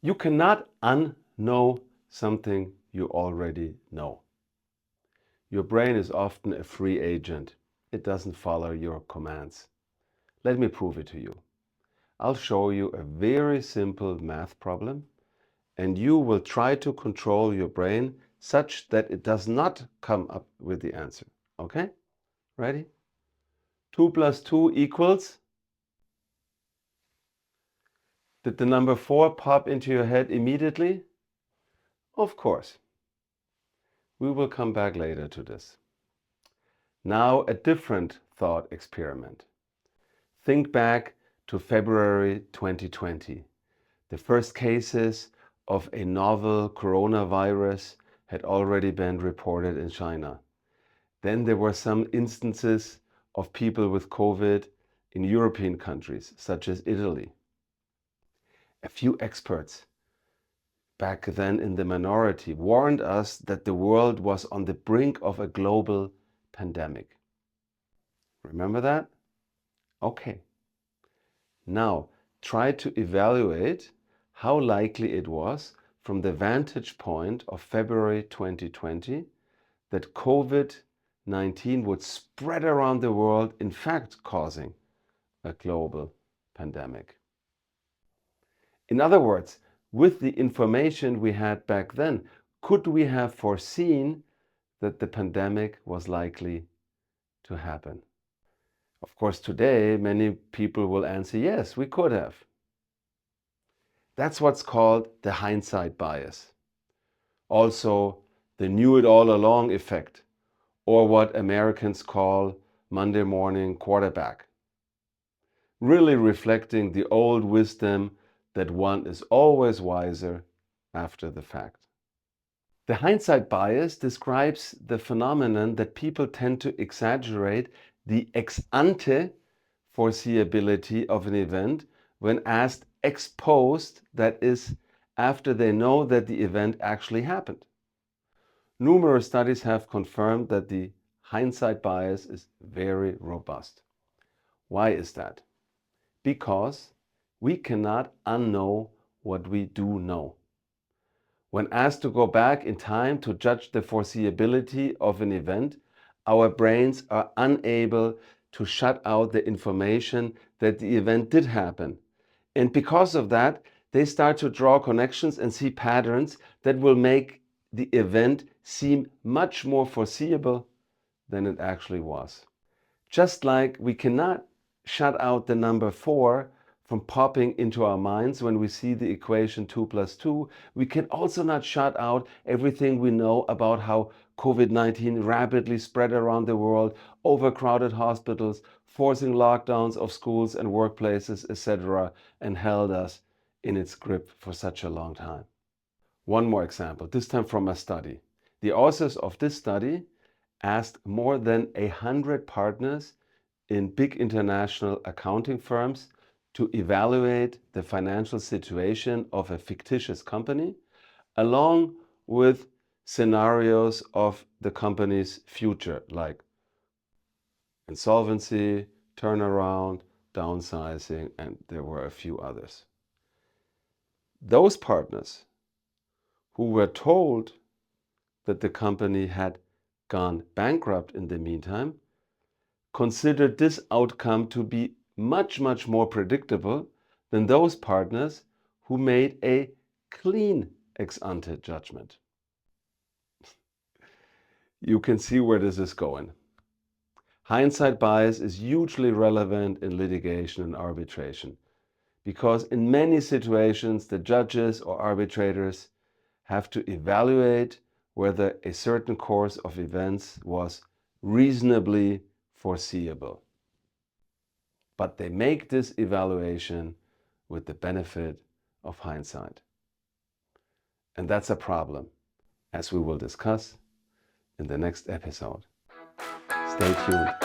You cannot unknow something you already know. Your brain is often a free agent. It doesn't follow your commands. Let me prove it to you. I'll show you a very simple math problem, and you will try to control your brain such that it does not come up with the answer. Okay? Ready? 2 plus 2 equals? Did the number 4 pop into your head immediately? Of course. We will come back later to this. Now a different thought experiment. Think back to February 2020. The first cases of a novel coronavirus had already been reported in China. Then there were some instances of people with COVID in European countries, such as Italy. A few experts, back then in the minority, warned us that the world was on the brink of a global pandemic. Remember that? Okay. Now, try to evaluate how likely it was from the vantage point of February 2020 that COVID-19 would spread around the world, in fact causing a global pandemic. In other words, with the information we had back then, could we have foreseen that the pandemic was likely to happen? Of course, today, many people will answer, yes, we could have. That's what's called the hindsight bias. Also, the knew it all along effect, or what Americans call Monday morning quarterback. Really reflecting the old wisdom that one is always wiser after the fact. The hindsight bias describes the phenomenon that people tend to exaggerate the ex ante foreseeability of an event when asked ex post, that is, after they know that the event actually happened. Numerous studies have confirmed that the hindsight bias is very robust. Why is that? Because we cannot unknow what we do know. When asked to go back in time to judge the foreseeability of an event, our brains are unable to shut out the information that the event did happen. And because of that, they start to draw connections and see patterns that will make the event seem much more foreseeable than it actually was. Just like we cannot shut out the number 4 from popping into our minds when we see the equation 2 plus 2, we can also not shut out everything we know about how COVID-19 rapidly spread around the world, overcrowded hospitals, forcing lockdowns of schools and workplaces, etc., and held us in its grip for such a long time. One more example, this time from a study. The authors of this study asked more than 100 partners in big international accounting firms to evaluate the financial situation of a fictitious company, along with scenarios of the company's future, like insolvency, turnaround, downsizing, and there were a few others. Those partners who were told that the company had gone bankrupt in the meantime considered this outcome to be much more predictable than those partners who made a clean ex ante judgment. You can see where this is going. Hindsight bias is hugely relevant in litigation and arbitration because in many situations the judges or arbitrators have to evaluate whether a certain course of events was reasonably foreseeable. But they make this evaluation with the benefit of hindsight. And that's a problem, as we will discuss in the next episode. Stay tuned.